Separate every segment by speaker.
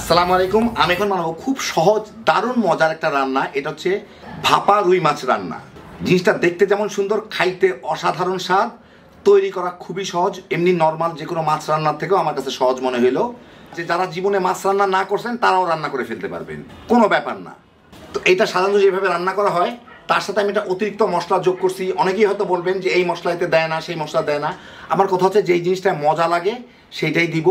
Speaker 1: আসসালামু আলাইকুম। আমি এখন বানাবো খুব সহজ দারুণ মজার একটা রান্না। এটা হচ্ছে ভাপা রুই মাছ রান্না। জিনিসটা দেখতে যেমন সুন্দর, খাইতে অসাধারণ স্বাদ, তৈরি করা খুবই সহজ। এমনি নর্মাল যে কোনো মাছ রান্নার থেকেও আমার কাছে সহজ মনে হইলো। যে যারা জীবনে মাছ রান্না না করছেন তারাও রান্না করে ফেলতে পারবেন, কোনো ব্যাপার না। তো এটা সাধারণত যেভাবে রান্না করা হয় তার সাথে আমি একটা অতিরিক্ত মশলা যোগ করছি। অনেকেই হয়তো বলবেন যে এই মশলা এতে দেয় না, সেই মশলা দেয় না। আমার কথা হচ্ছে যেই জিনিসটা মজা লাগে সেইটাই দিব,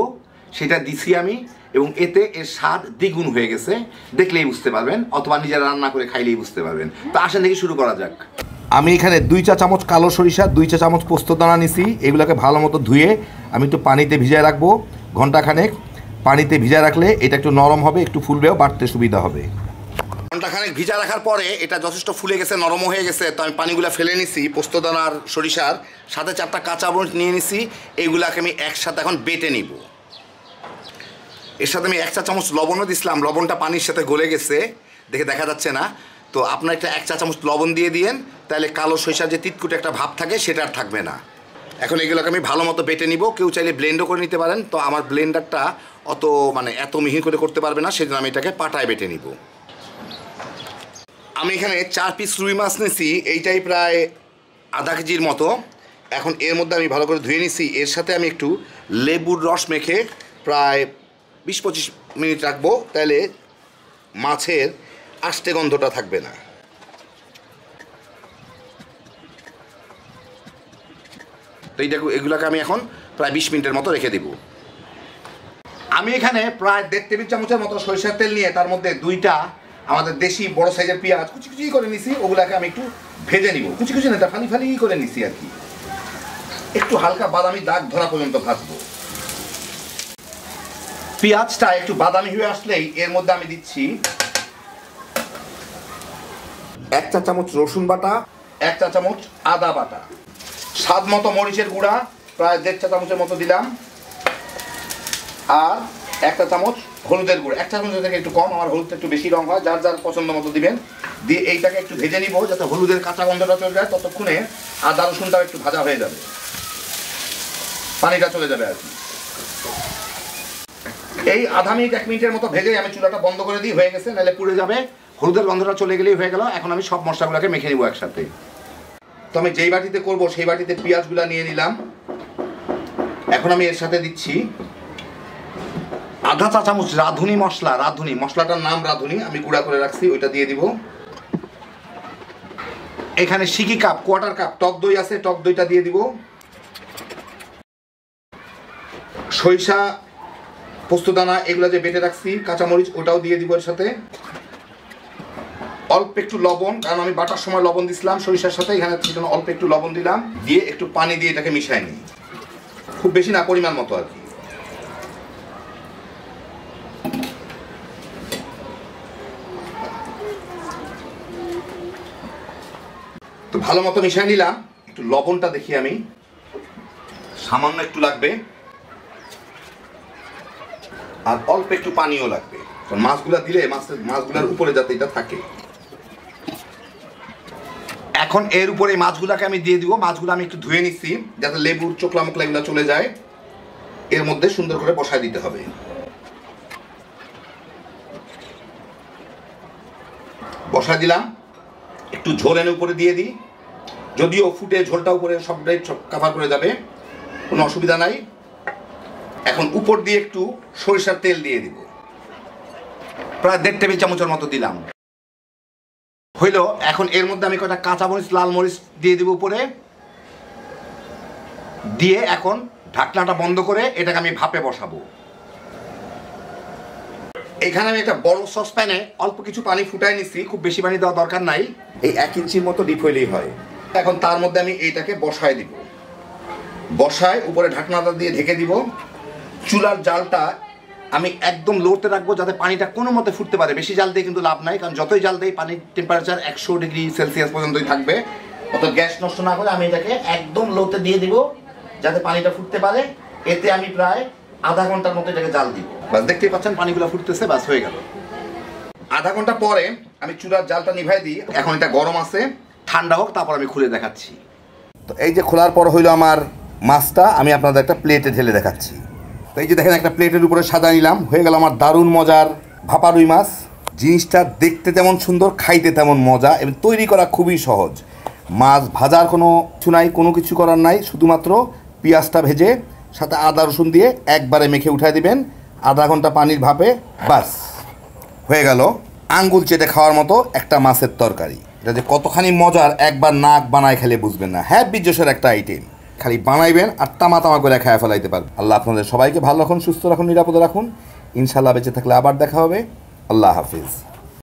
Speaker 1: সেটা দিছি আমি, এবং এতে এর স্বাদ দ্বিগুণ হয়ে গেছে। দেখলেই বুঝতে পারবেন, অথবা নিজেরা রান্না করে খাইলেই বুঝতে পারবেন। তো আসেন দেখি শুরু করা যাক। আমি এখানে 2 চা চামচ কালো সরিষা, 2 চা চামচ পোস্তদানা নিছি। এগুলোকে ভালো মতো ধুয়ে আমি একটু পানিতে ভিজায় রাখবো ঘন্টাখানেক। পানিতে ভিজায় রাখলে এটা একটু নরম হবে, একটু ফুলবেও, বাটতে সুবিধা হবে। ঘন্টাখানেক ভিজা রাখার পরে এটা যথেষ্ট ফুলে গেছে, নরমও হয়ে গেছে। তো আমি পানিগুলো ফেলে নিছি। পোস্তদানার সরিষার সাথে 4টা কাঁচা মরিচ নিয়ে নিছি। এইগুলাকে আমি একসাথে এখন বেটে নিব। এর সাথে আমি 1 চা চামচ লবণও দিছিলাম। লবণটা পানির সাথে গলে গেছে, দেখে দেখা যাচ্ছে না। তো আপনার একটা 1 চা চামচ লবণ দিয়ে দিয়েন, তাহলে কালো সরিষার যে তিতকুটে একটা ভাব থাকে সেটা আর থাকবে না। এখন এগুলোকে আমি ভালো মতো বেটে নিব। কেউ চাইলে ব্লেন্ডও করে নিতে পারেন। তো আমার ব্লেন্ডারটা এত মিহি করে করতে পারবে না, সেজন্য আমি এটাকে পাটায় বেটে নিব। আমি এখানে 4 পিস রুই মাছ নিয়েছি, এইটাই প্রায় আধা কেজির মতো। এখন এর মধ্যে আমি ভালো করে ধুয়ে নিছি। এর সাথে আমি একটু লেবুর রস মেখে প্রায় 20-25 মিনিট রাখবো, তাহলে মাছের আষ্টে গন্ধটা থাকবে না। তো এগুলোকে আমি এখন প্রায় 20 মিনিটের মতো রেখে দেব। আমি এখানে প্রায় 1.5 টেবিল চামচের মতো সরিষার তেল নিয়ে তার মধ্যে 2টা আমাদের দেশি বড় সাইজের পেঁয়াজ কুচি কুচি করে নিছি। ওগুলাকে আমি একটু ভেজে নিব। কুচি কুচি না, এটা ফালি ফালি করে নিছি আর কি। একটু হালকা বাদামি দাগ ধরা পর্যন্ত ভাজবো। পেঁয়াজটা একটু বাদামি হয়ে আসলেই এর মধ্যে আমি দিচ্ছি 1 চা চামচ রসুন বাটা, 1 চা চামচ আদা বাটা, স্বাদ মতো মরিচের গুঁড়া প্রায় 1.5 চা চামচের মতো দিলাম, আর 1 চা চামচ হলুদের গুঁড়া। 1 চা চামচ থেকে একটু কম, আমার হলুদটা একটু বেশি রং হয়, যার যার পছন্দ মতো দিবেন। দিয়ে এইটাকে একটু ভেজে নিব যাতে হলুদের কাঁচা গন্ধটা চলে যায়। ততক্ষণে আদা রসুনটাও একটু ভাজা হয়ে যাবে, পানিটা চলে যাবে আর কি। এই আধা মিনিট 1 মিনিটের মতো ভেজে আমি চুলাটা বন্ধ করে দিই। হয়ে গেছে, নাহলে পুড়ে যাবে। হলুদের গন্ধটা চলে গেলেই হয়ে গেল। এখন আমি সব মশলাগুলোকে মেখে নিব একসাথে। তো আমি যেই বাটিতে করব সেই বাটিতে পেঁয়াজগুলো নিয়ে নিলাম। এখন আমি এর সাথে দিচ্ছি আধা চা চামচ রাঁধুনি মশলা। রাঁধুনি মশলাটার নাম রাঁধুনি, আমি গুঁড়া করে রাখছি, ওইটা দিয়ে দিব। এখানে সিকি কাপ, কোয়ার্টার কাপ টক দই আছে, টক দইটা দিয়ে দিব। সরিষা, পোস্তদানা এগুলো যে বেটে রাখছি, কাঁচামরিচ ওটাও দিয়ে দিব এর সাথে। অল্প একটু লবণ, কারণ আমি বাটার সময় লবণ দিছিলাম সরিষার সাথে, এখানে সেজন্য অল্প একটু লবণ দিলাম। দিয়ে একটু পানি দিয়ে এটাকে মিশাই নিই, খুব বেশি না, পরিমাণ মতো আর কি। তো ভালো মতো মিশাই নিলাম। একটু লবণটা দেখি আমি, সামান্য একটু লাগবে, আর অল্প একটু পানিও লাগবে, কারণ মাছগুলা দিলে মাছগুলার উপরে যাতে এটা থাকে। এখন এর উপরে মাছগুলাকে আমি দিয়ে দিব। মাছগুলো আমি একটু ধুয়ে নিচ্ছি যাতে লেবুর চোকলা মোকলা এগুলো চলে যায়। এর মধ্যে সুন্দর করে বসায় দিতে হবে। বসায় দিলাম। একটু ঝোল এনে উপরে দিয়ে দিই, যদিও ফুটে ঝোলটা উপরে সবটাই কভার করে যাবে, কোনো অসুবিধা নাই। এখন উপর দিয়ে একটু সরিষার তেল দিয়ে দিব, প্রায় 1.5 টেবিল চামচের মতো দিলাম। হইল। এখন এর মধ্যে আমি কয়েকটা কাঁচামরিচ, লাল মরিচ দিয়ে দিব উপরে। দিয়ে এখন ঢাকনাটা বন্ধ করে এটাকে আমি ভাপে বসাবো। এখানে আমি একটা বড় সসপ্যানে অল্প কিছু পানি ফুটাই নিচ্ছি, খুব বেশি পানি দেওয়ার দরকার নাই, এই 1 ইঞ্চির মতো ডিপ হইলেই হয়। এখন তার মধ্যে আমি এইটাকে বসায় দিব। বসায় উপরে ঢাকনাটা দিয়ে ঢেকে দিব। চুলার জালটা আমি একদম লোতে রাখবো যাতে পানিটা কোনো মতে ফুটতে পারে। বেশি জাল দিয়ে কিন্তু লাভ নাই, কারণ যতই জাল দেয় পানির টেম্পারেচার 100 ডিগ্রি সেলসিয়াস পর্যন্তই থাকবে। অত গ্যাস নষ্ট না করে আমি এটাকে একদম লোতে দিয়ে দিব যাতে পানিটা ফুটতে পারে। এতে আমি প্রায় আধা ঘন্টার মতো এটাকে জাল দিব। বাস, দেখতেই পাচ্ছেন পানিগুলো ফুটতেছে, বাস হয়ে গেল। আধা ঘন্টা পরে আমি চুলার জালটা নিভাই দিই। এখন এটা গরম আছে, ঠান্ডা হোক, তারপর আমি খুলে দেখাচ্ছি। তো এই যে খোলার পর হইলো আমার মাছটা, আমি আপনাদের একটা প্লেটে ঢেলে দেখাচ্ছি। তো এই যে দেখেন একটা প্লেটের উপরে সাজা নিলাম, হয়ে গেল আমার দারুণ মজার ভাপা রুই মাছ। জিনিসটা দেখতে যেমন সুন্দর, খাইতে তেমন মজা এবং তৈরি করা খুবই সহজ। মাছ ভাজার কোনো কিছু নাই, কোনো কিছু করার নাই, শুধুমাত্র পেঁয়াজটা ভেজে সাথে আদা রসুন দিয়ে একবারে মেখে উঠাই দিবেন, আধা ঘন্টা পানির ভাপে, বাস হয়ে গেল আঙ্গুল চেটে খাওয়ার মতো একটা মাছের তরকারি। এটা যে কতখানি মজার একবার নাক বানায় খেলে বুঝবেন না। হ্যাঁ, বিজোসের একটা আইটেম, খালি বানাইবেন আর তামা তামা করে খায় ফেলাইতে পারবেন। আল্লাহ আপনাদের সবাইকে ভালো রাখুন, সুস্থ রাখুন, নিরাপদে রাখুন। ইনশাল্লাহ বেঁচে থাকলে আবার দেখা হবে। আল্লাহ হাফিজ।